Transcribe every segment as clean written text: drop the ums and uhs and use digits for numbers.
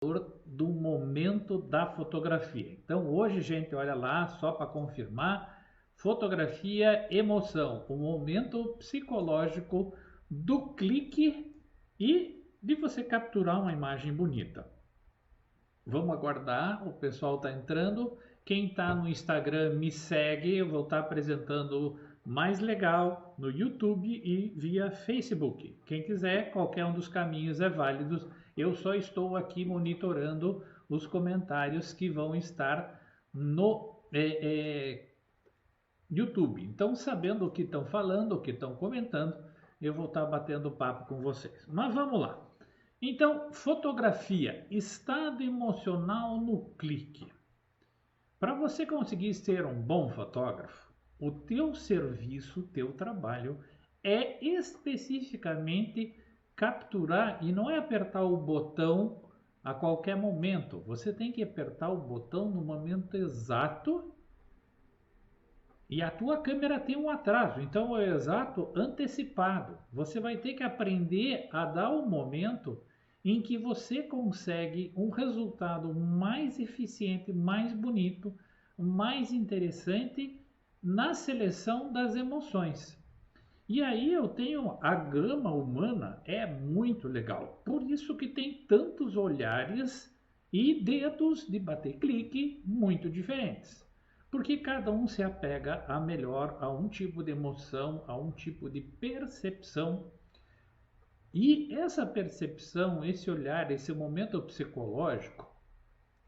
do momento da fotografia. Então hoje, gente, olha lá, só para confirmar, fotografia, emoção, o momento psicológico do clique e de você capturar uma imagem bonita. Vamos aguardar, o pessoal está entrando. Quem está no Instagram me segue, eu vou estar apresentando mais legal no YouTube e via Facebook. Quem quiser, qualquer um dos caminhos é válido. Eu só estou aqui monitorando os comentários que vão estar no YouTube. Então, sabendo o que estão falando, o que estão comentando, eu vou estar batendo papo com vocês. Mas vamos lá. Então, fotografia, estado emocional no clique. Para você conseguir ser um bom fotógrafo, o teu serviço, o teu trabalho é especificamente capturar e não é apertar o botão a qualquer momento. Você tem que apertar o botão no momento exato e a tua câmera tem um atraso, então é o exato antecipado. Você vai ter que aprender a dar o momento em que você consegue um resultado mais eficiente, mais bonito, mais interessante na seleção das emoções. E aí eu tenho a gama humana é muito legal. Por isso que tem tantos olhares e dedos de bater clique muito diferentes. Porque cada um se apega a melhor a um tipo de emoção, a um tipo de percepção. E essa percepção, esse olhar, esse momento psicológico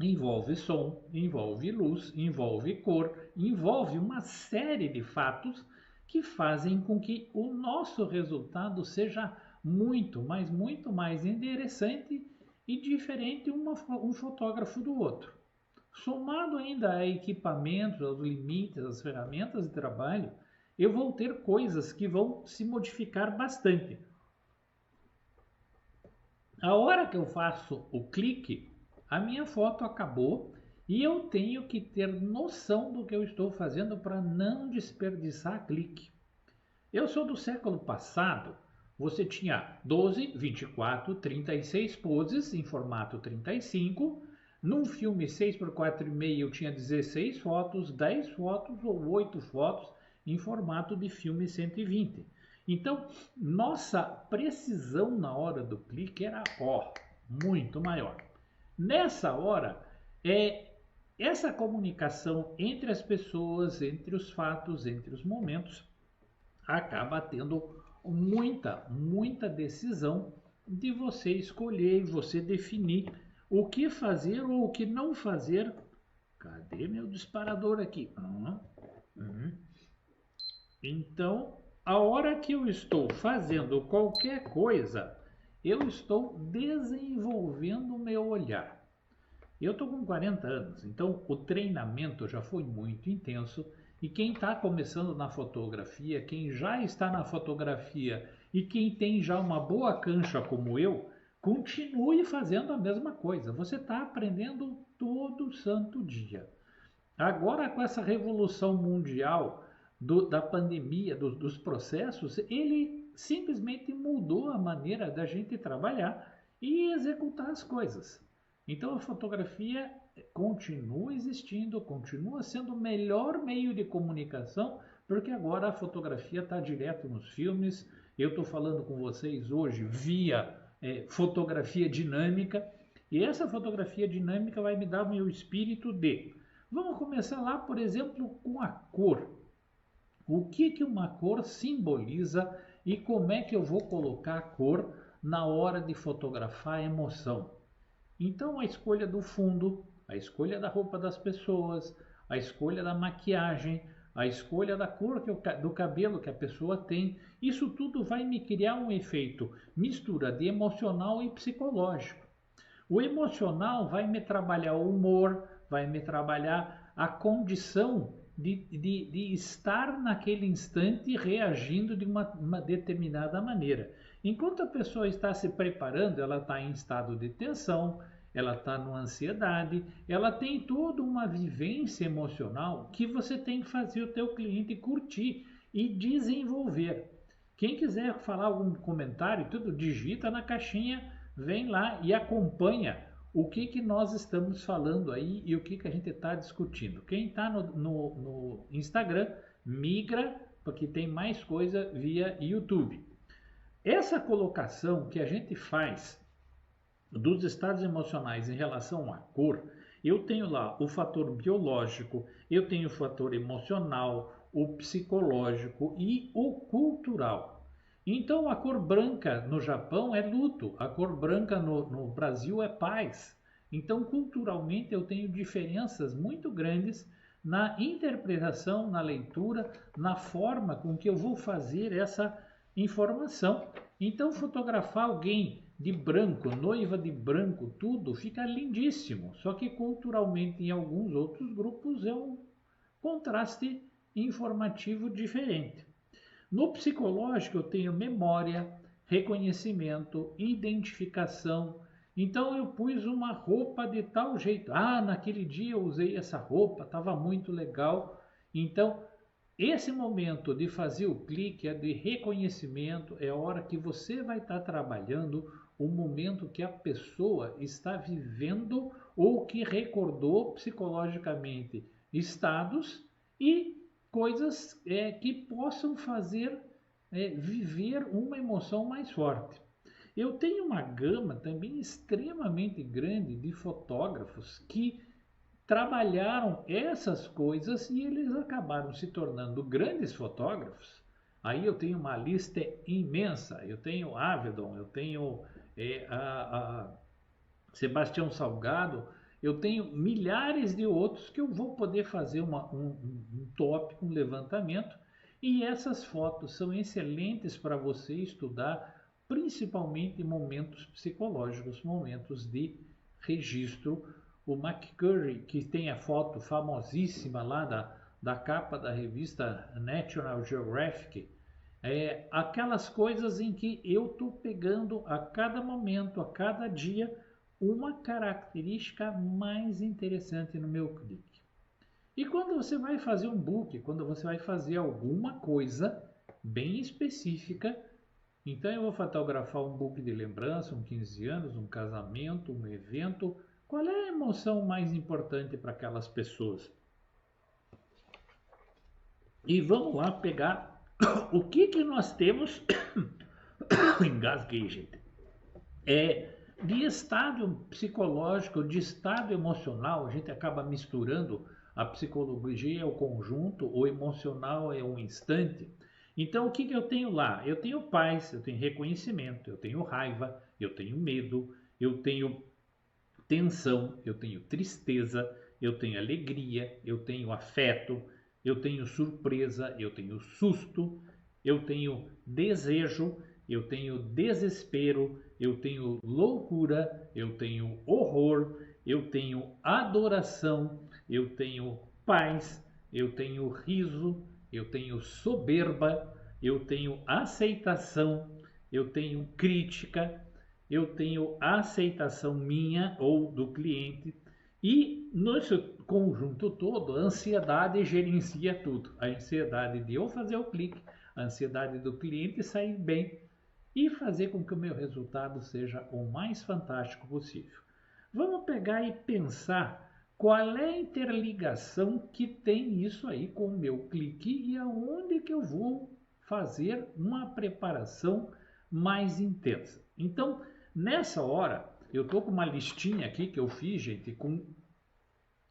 envolve som, envolve luz, envolve cor, envolve uma série de fatos que fazem com que o nosso resultado seja muito, mas muito mais interessante e diferente um fotógrafo do outro. Somado ainda a equipamentos, aos limites, às ferramentas de trabalho, eu vou ter coisas que vão se modificar bastante. A hora que eu faço o clique, a minha foto acabou e eu tenho que ter noção do que eu estou fazendo para não desperdiçar clique. Eu sou do século passado, você tinha 12, 24, 36 poses em formato 35. Num filme 6x4,5 eu tinha 16 fotos, 10 fotos ou 8 fotos em formato de filme 120. Então, nossa precisão na hora do clique era muito maior. Nessa hora, essa comunicação entre as pessoas, entre os fatos, entre os momentos, acaba tendo muita decisão de você escolher, você definir o que fazer ou o que não fazer. Cadê meu disparador aqui? Então, a hora que eu estou fazendo qualquer coisa, eu estou desenvolvendo o meu olhar. Eu estou com 40 anos, então o treinamento já foi muito intenso. E quem está começando na fotografia, quem já está na fotografia e quem tem já uma boa cancha como eu, continue fazendo a mesma coisa. Você está aprendendo todo santo dia. Agora, com essa revolução mundial da pandemia, dos processos, ele simplesmente mudou a maneira da gente trabalhar e executar as coisas. Então a fotografia continua existindo, continua sendo o melhor meio de comunicação, porque agora a fotografia está direto nos filmes. Eu estou falando com vocês hoje via fotografia dinâmica, e essa fotografia dinâmica vai me dar o meu espírito de... Vamos começar lá, por exemplo, com a cor. O que uma cor simboliza e como é que eu vou colocar a cor na hora de fotografar a emoção? Então, a escolha do fundo, a escolha da roupa das pessoas, a escolha da maquiagem, a escolha da cor do cabelo que a pessoa tem, isso tudo vai me criar um efeito mistura de emocional e psicológico. O emocional vai me trabalhar o humor, vai me trabalhar a condição de estar naquele instante reagindo de uma determinada maneira. Enquanto a pessoa está se preparando, ela está em estado de tensão, ela está numa ansiedade, ela tem toda uma vivência emocional que você tem que fazer o teu cliente curtir e desenvolver. Quem quiser falar algum comentário, tudo digita na caixinha, vem lá e acompanha o que nós estamos falando aí e o que a gente está discutindo. Quem está no Instagram, migra, porque tem mais coisa via YouTube. Essa colocação que a gente faz dos estados emocionais em relação à cor, eu tenho lá o fator biológico, eu tenho o fator emocional, o psicológico e o cultural. Então, a cor branca no Japão é luto, a cor branca no Brasil é paz. Então, culturalmente, eu tenho diferenças muito grandes na interpretação, na leitura, na forma com que eu vou fazer essa informação. Então, fotografar alguém de branco, noiva de branco, tudo fica lindíssimo. Só que culturalmente, em alguns outros grupos, é um contraste informativo diferente. No psicológico, eu tenho memória, reconhecimento, identificação. Então, eu pus uma roupa de tal jeito. Ah, naquele dia eu usei essa roupa, estava muito legal. Então, esse momento de fazer o clique é de reconhecimento, é a hora que você vai estar trabalhando o momento que a pessoa está vivendo ou que recordou psicologicamente estados e coisas que possam fazer viver uma emoção mais forte. Eu tenho uma gama também extremamente grande de fotógrafos que trabalharam essas coisas e eles acabaram se tornando grandes fotógrafos. Aí eu tenho uma lista imensa. Eu tenho Avedon, eu tenho a Sebastião Salgado, eu tenho milhares de outros que eu vou poder fazer um tópico, um levantamento. E essas fotos são excelentes para você estudar, principalmente momentos psicológicos, momentos de registro. O McCurry, que tem a foto famosíssima lá da capa da revista National Geographic, aquelas coisas em que eu estou pegando a cada momento, a cada dia, uma característica mais interessante no meu clique. E quando você vai fazer um book, quando você vai fazer alguma coisa bem específica, então eu vou fotografar um book de lembrança, um 15 anos, um casamento, um evento. Qual é a emoção mais importante para aquelas pessoas? E vamos lá pegar o que nós temos. Engasguei, gente. De estado psicológico, de estado emocional, a gente acaba misturando. A psicologia é o conjunto, o emocional é um instante. Então, o que eu tenho lá? Eu tenho paz, eu tenho reconhecimento, eu tenho raiva, eu tenho medo, eu tenho tensão, eu tenho tristeza, eu tenho alegria, eu tenho afeto, eu tenho surpresa, eu tenho susto, eu tenho desejo, eu tenho desespero, eu tenho loucura, eu tenho horror, eu tenho adoração, eu tenho paz, eu tenho riso, eu tenho soberba, eu tenho aceitação, eu tenho crítica, eu tenho aceitação minha ou do cliente e nesse conjunto todo a ansiedade gerencia tudo. A ansiedade de eu fazer o clique, a ansiedade do cliente sair bem e fazer com que o meu resultado seja o mais fantástico possível. Vamos pegar e pensar qual é a interligação que tem isso aí com o meu clique e aonde que eu vou fazer uma preparação mais intensa. Então, nessa hora, eu estou com uma listinha aqui que eu fiz, gente, com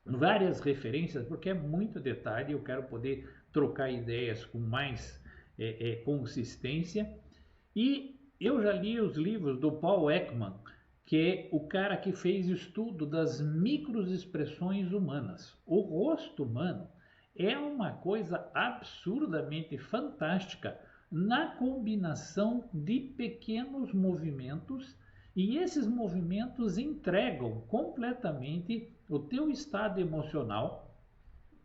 várias referências, porque é muito detalhe, eu quero poder trocar ideias com mais consistência. E eu já li os livros do Paul Ekman, que é o cara que fez o estudo das microexpressões humanas. O rosto humano é uma coisa absurdamente fantástica na combinação de pequenos movimentos e esses movimentos entregam completamente o teu estado emocional.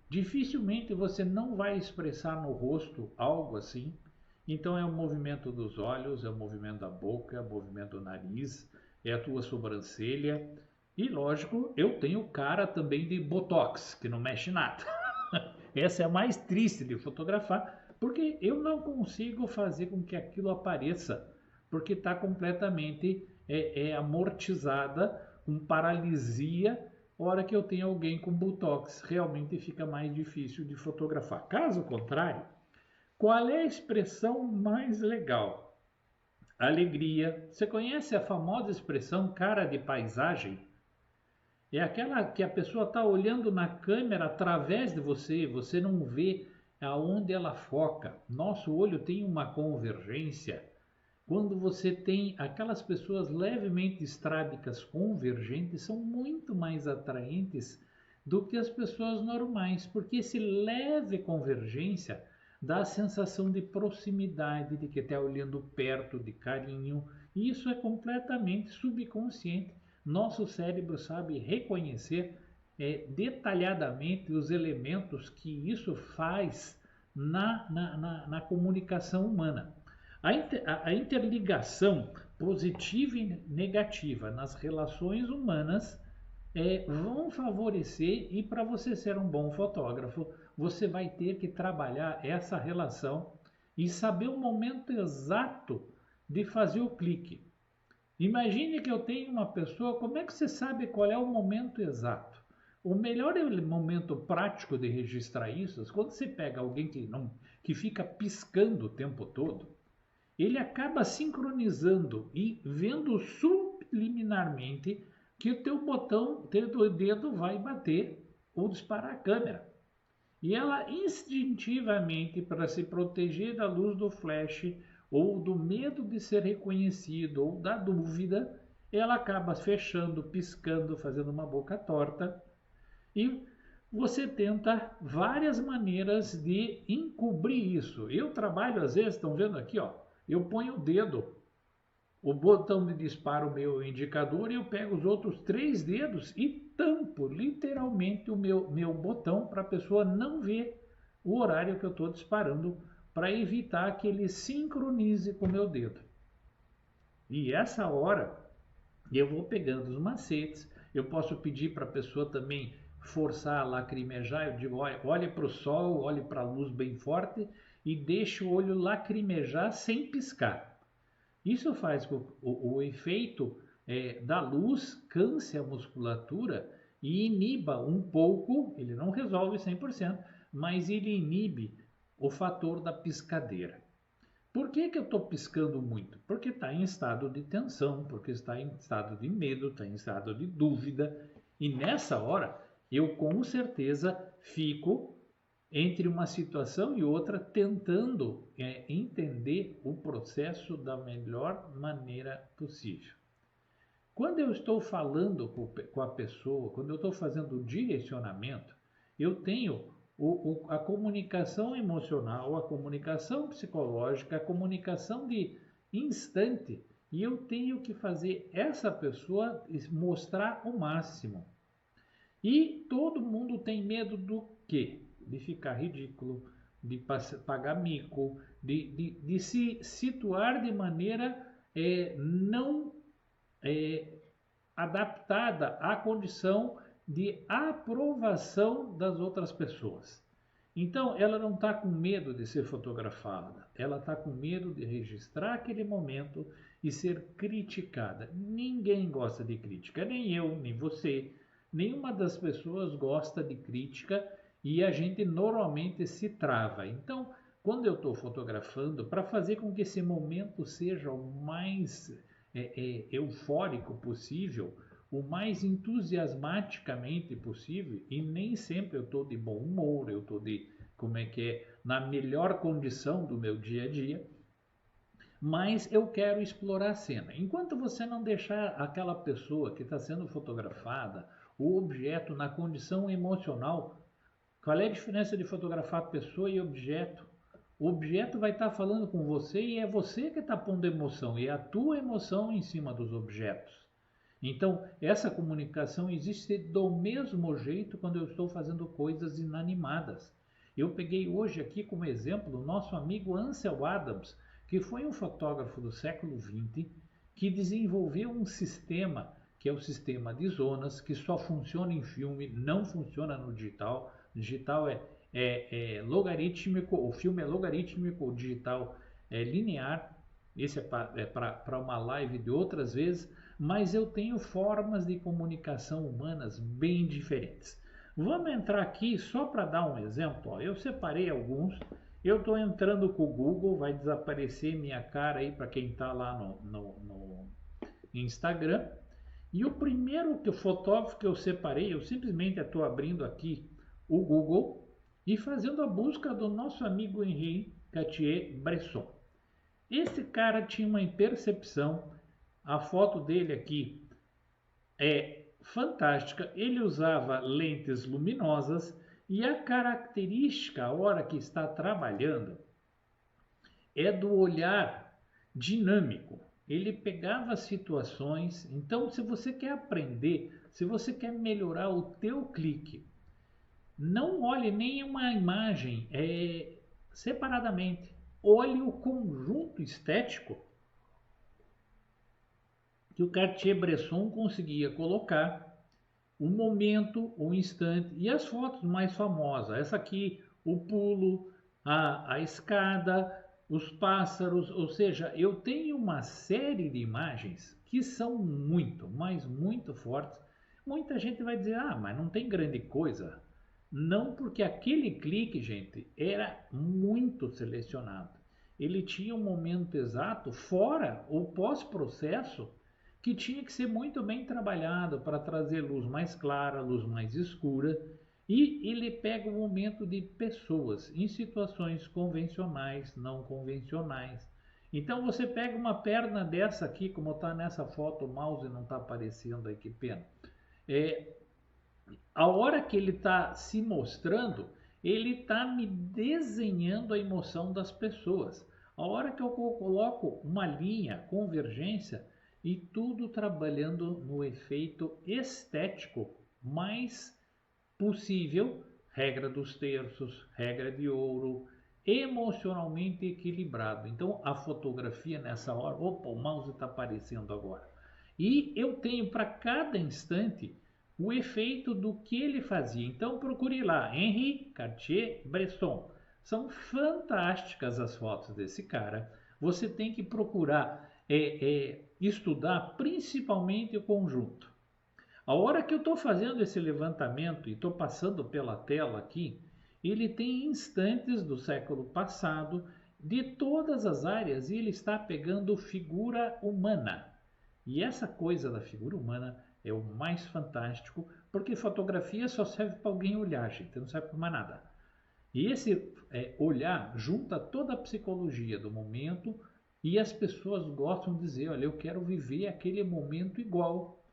Dificilmente você não vai expressar no rosto algo assim. Então é o movimento dos olhos, é o movimento da boca, é o movimento do nariz, é a tua sobrancelha. E lógico, eu tenho cara também de botox, que não mexe nada. Essa é a mais triste de fotografar, porque eu não consigo fazer com que aquilo apareça, porque está completamente amortizada com paralisia. Hora que eu tenho alguém com botox, realmente fica mais difícil de fotografar. Caso contrário, qual é a expressão mais legal? Alegria. Você conhece a famosa expressão cara de paisagem? É aquela que a pessoa está olhando na câmera através de você, você não vê aonde ela foca. Nosso olho tem uma convergência. Quando você tem aquelas pessoas levemente estrábicas convergentes, são muito mais atraentes do que as pessoas normais, porque esse leve convergência dá a sensação de proximidade, de que está olhando perto, de carinho, e isso é completamente subconsciente. Nosso cérebro sabe reconhecer detalhadamente os elementos que isso faz na comunicação humana. A interligação positiva e negativa nas relações humanas vão favorecer, e para você ser um bom fotógrafo, você vai ter que trabalhar essa relação e saber o momento exato de fazer o clique. Imagine que eu tenho uma pessoa, como é que você sabe qual é o momento exato? O melhor momento prático de registrar isso é quando você pega alguém que fica piscando o tempo todo, ele acaba sincronizando e vendo subliminarmente que o teu botão, teu dedo vai bater ou disparar a câmera. E ela instintivamente, para se proteger da luz do flash, ou do medo de ser reconhecido, ou da dúvida, ela acaba fechando, piscando, fazendo uma boca torta. E você tenta várias maneiras de encobrir isso. Eu trabalho, às vezes, estão vendo aqui, ó, eu ponho o dedo, o botão de disparo, o meu indicador, e eu pego os outros 3 dedos e tampo literalmente o meu botão para a pessoa não ver o horário que eu estou disparando, para evitar que ele sincronize com o meu dedo. E essa hora eu vou pegando os macetes. Eu posso pedir para a pessoa também forçar a lacrimejar. Eu digo, olhe para o sol, olhe para a luz bem forte e deixe o olho lacrimejar sem piscar. Isso faz com que o efeito da luz canse a musculatura e iniba um pouco, ele não resolve 100%, mas ele inibe o fator da piscadeira. Por que eu estou piscando muito? Porque está em estado de tensão, porque está em estado de medo, está em estado de dúvida. E nessa hora, eu com certeza fico entre uma situação e outra tentando entender o processo da melhor maneira possível. Quando eu estou falando com a pessoa, quando eu estou fazendo o direcionamento, eu tenho a comunicação emocional, a comunicação psicológica, a comunicação de instante, e eu tenho que fazer essa pessoa mostrar o máximo. E todo mundo tem medo do quê? De ficar ridículo, de pagar mico, de se situar de maneira não adaptada à condição de aprovação das outras pessoas. Então, ela não está com medo de ser fotografada, ela está com medo de registrar aquele momento e ser criticada. Ninguém gosta de crítica, nem eu, nem você. Nenhuma das pessoas gosta de crítica e a gente normalmente se trava. Então, quando eu estou fotografando, para fazer com que esse momento seja o mais eufórico possível, o mais entusiasmaticamente possível, e nem sempre eu estou de bom humor, eu estou na melhor condição do meu dia a dia, mas eu quero explorar a cena. Enquanto você não deixar aquela pessoa que está sendo fotografada, o objeto, na condição emocional, qual é a diferença de fotografar pessoa e objeto? O objeto vai estar falando com você e é você que está pondo emoção, e é a tua emoção em cima dos objetos. Então, essa comunicação existe do mesmo jeito quando eu estou fazendo coisas inanimadas. Eu peguei hoje aqui como exemplo o nosso amigo Ansel Adams, que foi um fotógrafo do século XX, que desenvolveu um sistema, que é o sistema de zonas, que só funciona em filme, não funciona no digital. Digital é logarítmico, o filme é logarítmico, o digital é linear. Esse é para uma live de outras vezes, mas eu tenho formas de comunicação humanas bem diferentes. Vamos entrar aqui só para dar um exemplo. Ó. Eu separei alguns. Eu estou entrando com o Google, vai desaparecer minha cara aí para quem está lá no Instagram. E o primeiro fotógrafo que eu separei, eu simplesmente estou abrindo aqui o Google e fazendo a busca do nosso amigo Henri Cartier-Bresson. Esse cara tinha uma percepção, a foto dele aqui é fantástica, ele usava lentes luminosas e a característica, a hora que está trabalhando, é do olhar dinâmico. Ele pegava situações, então se você quer aprender, se você quer melhorar o teu clique, não olhe nenhuma imagem separadamente, olhe o conjunto estético que o Cartier-Bresson conseguia colocar, o momento, o instante e as fotos mais famosas. Essa aqui, o pulo, a escada, os pássaros, ou seja, eu tenho uma série de imagens que são muito, mas muito fortes. Muita gente vai dizer, mas não tem grande coisa. Não, porque aquele clique, gente, era muito selecionado. Ele tinha um momento exato, fora o pós-processo, que tinha que ser muito bem trabalhado para trazer luz mais clara, luz mais escura. E ele pega o momento de pessoas em situações convencionais, não convencionais. Então você pega uma perna dessa aqui, como está nessa foto, o mouse não está aparecendo aí, que pena. A hora que ele está se mostrando, ele está me desenhando a emoção das pessoas. A hora que eu coloco uma linha, convergência, e tudo trabalhando no efeito estético mais possível, regra dos terços, regra de ouro, emocionalmente equilibrado. Então a fotografia nessa hora, opa, o mouse está aparecendo agora. E eu tenho para cada instante o efeito do que ele fazia. Então procure lá, Henri Cartier-Bresson. São fantásticas as fotos desse cara. Você tem que procurar estudar principalmente o conjunto. A hora que eu estou fazendo esse levantamento e estou passando pela tela aqui, ele tem instantes do século passado de todas as áreas e ele está pegando figura humana. E essa coisa da figura humana é o mais fantástico, porque fotografia só serve para alguém olhar, gente, não serve para mais nada. E esse olhar junta toda a psicologia do momento e as pessoas gostam de dizer, olha, eu quero viver aquele momento igual.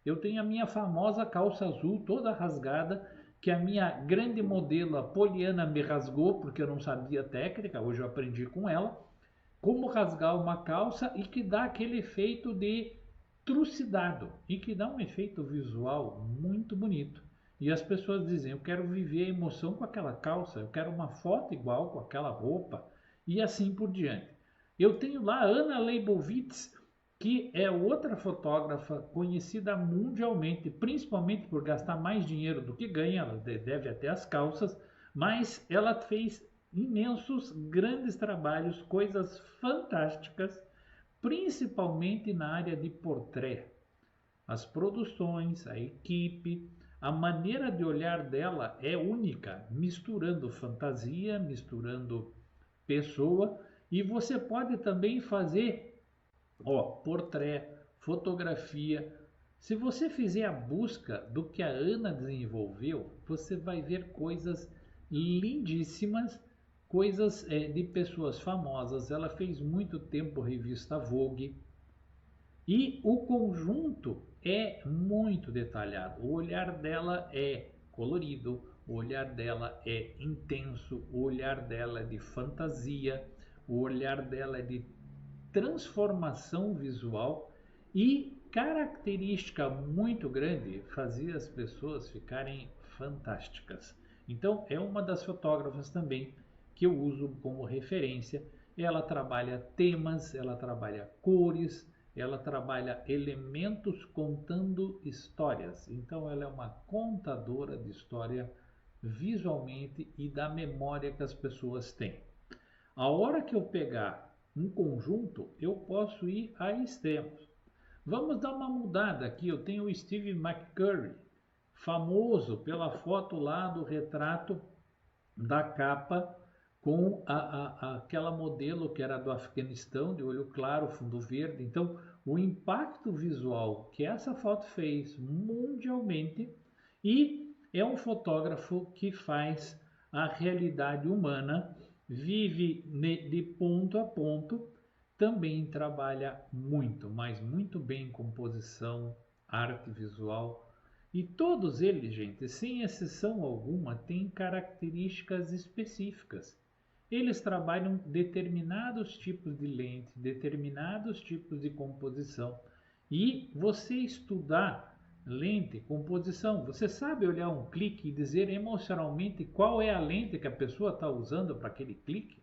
Eu tenho a minha famosa calça azul toda rasgada, que a minha grande modelo, a Poliana, me rasgou, porque eu não sabia técnica, hoje eu aprendi com ela, como rasgar uma calça e que dá aquele efeito de trucidado, e que dá um efeito visual muito bonito. E as pessoas dizem, eu quero viver a emoção com aquela calça, eu quero uma foto igual com aquela roupa, e assim por diante. Eu tenho lá a Anna Leibovitz, que é outra fotógrafa conhecida mundialmente, principalmente por gastar mais dinheiro do que ganha, ela deve até as calças, mas ela fez imensos, grandes trabalhos, coisas fantásticas, principalmente na área de portrait. As produções, a equipe, a maneira de olhar dela é única, misturando fantasia, misturando pessoa, e você pode também fazer portrait, fotografia. Se você fizer a busca do que a Ana desenvolveu, você vai ver coisas lindíssimas, coisas de pessoas famosas. Ela fez muito tempo revista Vogue e o conjunto é muito detalhado. O olhar dela é colorido, o olhar dela é intenso, o olhar dela é de fantasia, o olhar dela é de transformação visual e característica muito grande fazia as pessoas ficarem fantásticas. Então é uma das fotógrafas também que eu uso como referência. Ela trabalha temas, ela trabalha cores, ela trabalha elementos contando histórias. Então ela é uma contadora de história visualmente e da memória que as pessoas têm. A hora que eu pegar um conjunto, eu posso ir a extremos. Vamos dar uma mudada aqui. Eu tenho o Steve McCurry, famoso pela foto lá do retrato da capa com aquela modelo que era do Afeganistão, de olho claro, fundo verde. Então, o impacto visual que essa foto fez mundialmente, e é um fotógrafo que faz a realidade humana, vive de ponto a ponto, também trabalha muito, mas muito bem composição, arte visual. E todos eles, gente, sem exceção alguma, têm características específicas. Eles trabalham determinados tipos de lente, determinados tipos de composição. E você estudar lente, composição, você sabe olhar um clique e dizer emocionalmente qual é a lente que a pessoa está usando para aquele clique?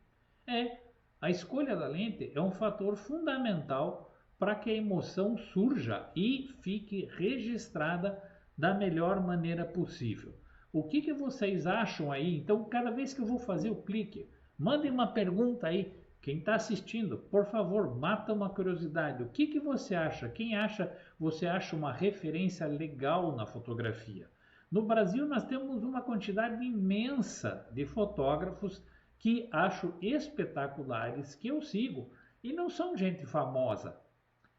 A escolha da lente é um fator fundamental para que a emoção surja e fique registrada da melhor maneira possível. O que vocês acham aí? Então, cada vez que eu vou fazer o clique, mandem uma pergunta aí. Quem está assistindo, por favor, mata uma curiosidade. O que você acha? Quem acha, você acha uma referência legal na fotografia? No Brasil, nós temos uma quantidade imensa de fotógrafos que acho espetaculares, que eu sigo. E não são gente famosa.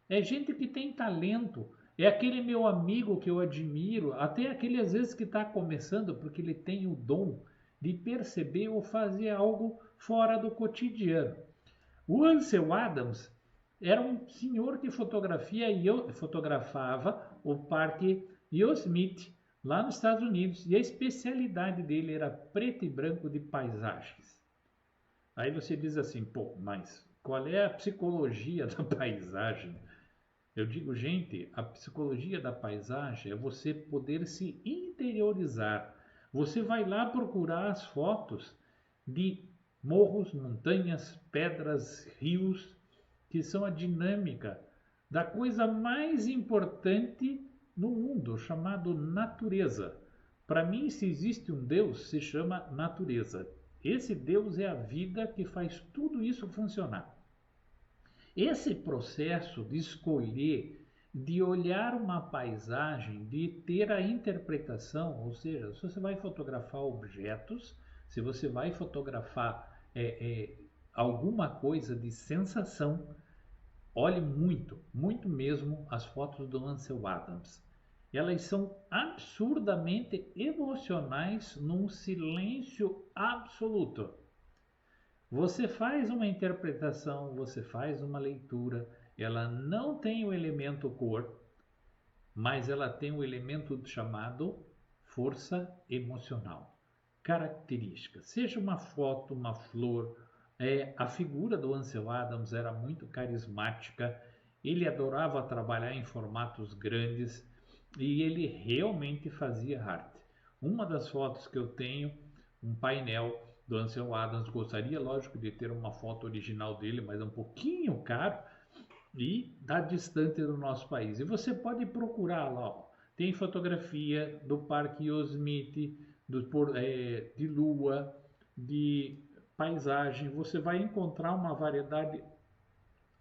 É gente que tem talento. É aquele meu amigo que eu admiro, até aquele às vezes que está começando, porque ele tem o dom de perceber ou fazer algo fora do cotidiano. O Ansel Adams era um senhor que fotografava o Parque Yosemite lá nos Estados Unidos, e a especialidade dele era preto e branco de paisagens. Aí você diz assim, pô, mas qual é a psicologia da paisagem? Eu digo, gente, a psicologia da paisagem é você poder se interiorizar. Você vai lá procurar as fotos de morros, montanhas, pedras, rios, que são a dinâmica da coisa mais importante no mundo, chamado natureza. Para mim, se existe um Deus, se chama natureza. Esse Deus é a vida que faz tudo isso funcionar. Esse processo de escolher, de olhar uma paisagem, de ter a interpretação, ou seja, se você vai fotografar objetos, se você vai fotografar alguma coisa de sensação, olhe muito, muito mesmo as fotos do Ansel Adams. Elas são absurdamente emocionais num silêncio absoluto. Você faz uma interpretação, você faz uma leitura, ela não tem o elemento cor, mas ela tem o elemento chamado força emocional, característica. Seja uma foto, uma flor, a figura do Ansel Adams era muito carismática, ele adorava trabalhar em formatos grandes e ele realmente fazia arte. Uma das fotos que eu tenho, um painel do Ansel Adams, gostaria, lógico, de ter uma foto original dele, mas é um pouquinho caro e está distante do nosso país. E você pode procurar lá, ó. Tem fotografia do Parque Yosemite, de lua, de paisagem. Você vai encontrar uma variedade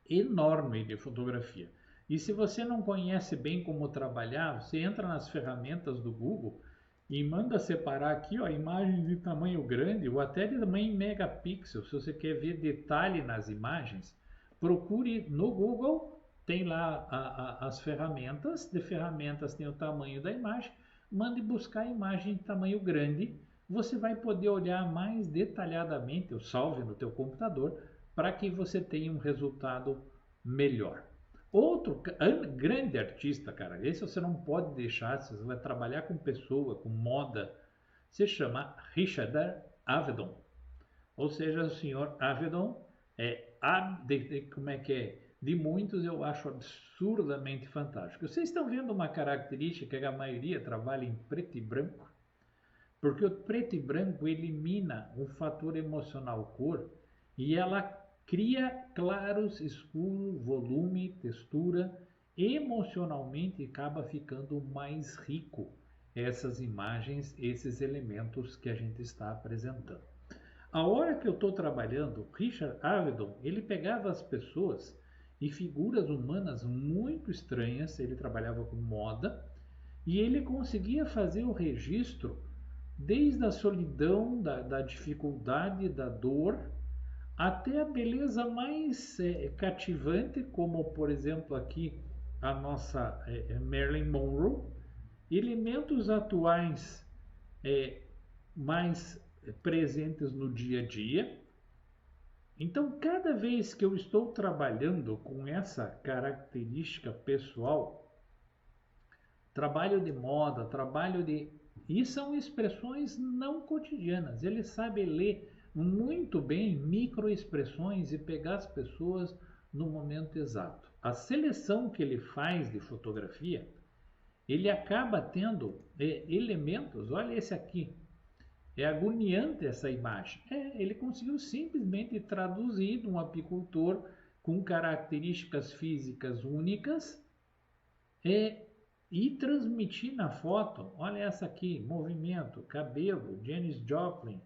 enorme de fotografia. E se você não conhece bem como trabalhar, você entra nas ferramentas do Google e manda separar aqui, ó, imagens de tamanho grande ou até de tamanho megapixel. Se você quer ver detalhe nas imagens, procure no Google, tem lá as ferramentas, de ferramentas tem o tamanho da imagem, mande buscar a imagem de tamanho grande, você vai poder olhar mais detalhadamente, ou salve no teu computador, para que você tenha um resultado melhor. Outro grande artista, cara, esse você não pode deixar, se você vai trabalhar com pessoa, com moda, se chama Richard Avedon. Ou seja, o senhor Avedon como é que é? De muitos eu acho absurdamente fantástico. Vocês estão vendo uma característica que a maioria trabalha em preto e branco? Porque o preto e branco elimina um fator emocional cor e ela cria claros, escuro, volume, textura. Emocionalmente acaba ficando mais rico essas imagens, esses elementos que a gente está apresentando. A hora que eu estou trabalhando, Richard Avedon, ele pegava as pessoas e figuras humanas muito estranhas. Ele trabalhava com moda e ele conseguia fazer o registro desde a solidão, da dificuldade, da dor, até a beleza mais cativante, como por exemplo aqui a nossa Marilyn Monroe, elementos atuais mais presentes no dia a dia. Então, cada vez que eu estou trabalhando com essa característica pessoal, trabalho de moda, e são expressões não cotidianas. Ele sabe ler muito bem microexpressões e pegar as pessoas no momento exato. A seleção que ele faz de fotografia, ele acaba tendo elementos. Olha esse aqui. É agoniante essa imagem. Ele conseguiu simplesmente traduzir de um apicultor com características físicas únicas e transmitir na foto. Olha essa aqui, movimento, cabelo, Janis Joplin.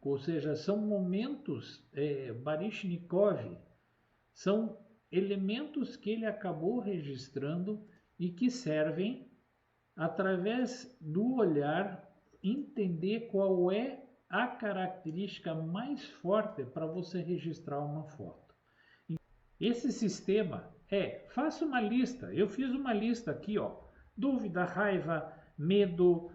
Ou seja, são momentos Baryshnikov, são elementos que ele acabou registrando e que servem, através do olhar, entender qual é a característica mais forte para você registrar uma foto. Esse sistema faça uma lista. Eu fiz uma lista aqui, ó. Dúvida, raiva, medo,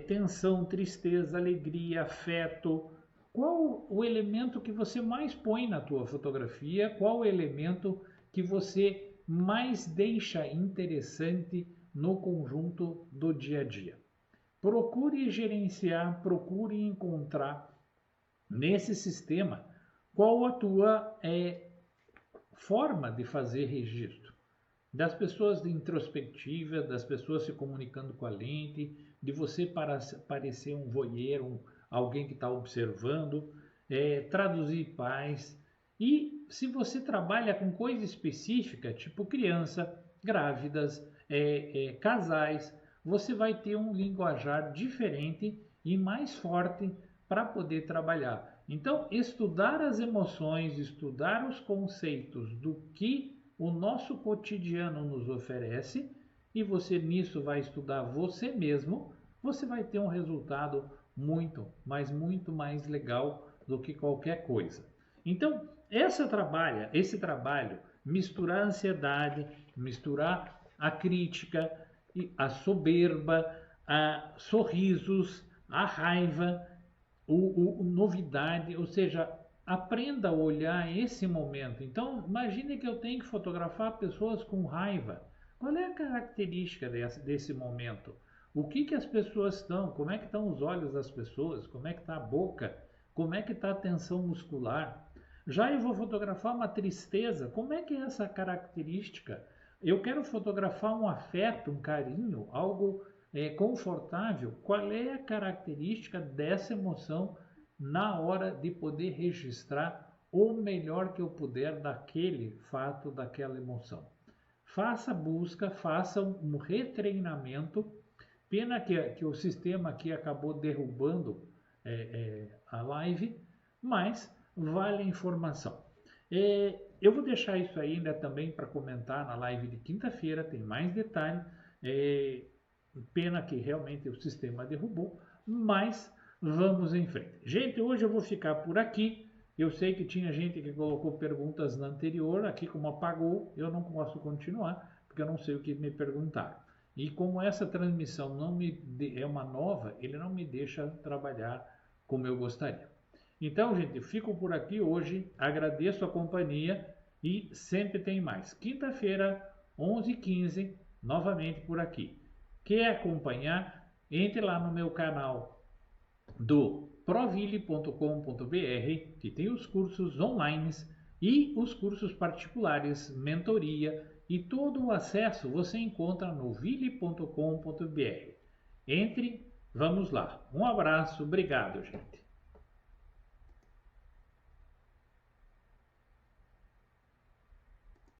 tensão, tristeza, alegria, afeto. Qual o elemento que você mais põe na tua fotografia? Qual o elemento que você mais deixa interessante no conjunto do dia a dia? Procure gerenciar, procure encontrar nesse sistema qual a tua forma de fazer registro. Das pessoas de introspectiva, das pessoas se comunicando com a lente, de você parecer um voyeur, alguém que está observando, traduzir paz. E se você trabalha com coisa específica, tipo criança, grávidas, casais, você vai ter um linguajar diferente e mais forte para poder trabalhar. Então, estudar as emoções, estudar os conceitos do que o nosso cotidiano nos oferece, e você nisso vai estudar você mesmo, você vai ter um resultado muito mais legal do que qualquer coisa. Então, esse trabalho, misturar a ansiedade, misturar a crítica, a soberba, a sorrisos, a raiva, novidade, ou seja, aprenda a olhar esse momento. Então, imagine que eu tenho que fotografar pessoas com raiva. Qual é a característica desse momento? O que as pessoas estão? Como é que estão os olhos das pessoas? Como é que está a boca? Como é que está a tensão muscular? Já eu vou fotografar uma tristeza. Como é que é essa característica? Eu quero fotografar um afeto, um carinho, algo confortável. Qual é a característica dessa emoção na hora de poder registrar o melhor que eu puder daquele fato, daquela emoção? Faça busca, faça um retreinamento. Pena que o sistema aqui acabou derrubando a live, mas vale a informação. Eu vou deixar isso ainda também para comentar na live de quinta-feira, tem mais detalhe. Pena que realmente o sistema derrubou, mas vamos em frente. Gente, hoje eu vou ficar por aqui. Eu sei que tinha gente que colocou perguntas na anterior, aqui como apagou, eu não posso continuar, porque eu não sei o que me perguntaram. E como essa transmissão é uma nova, ele não me deixa trabalhar como eu gostaria. Então, gente, fico por aqui hoje, agradeço a companhia e sempre tem mais. Quinta-feira, 11h15, novamente por aqui. Quer acompanhar? Entre lá no meu canal do proville.com.br, que tem os cursos online e os cursos particulares, mentoria, e todo o acesso você encontra no ville.com.br. Entre, vamos lá. Um abraço, obrigado, gente.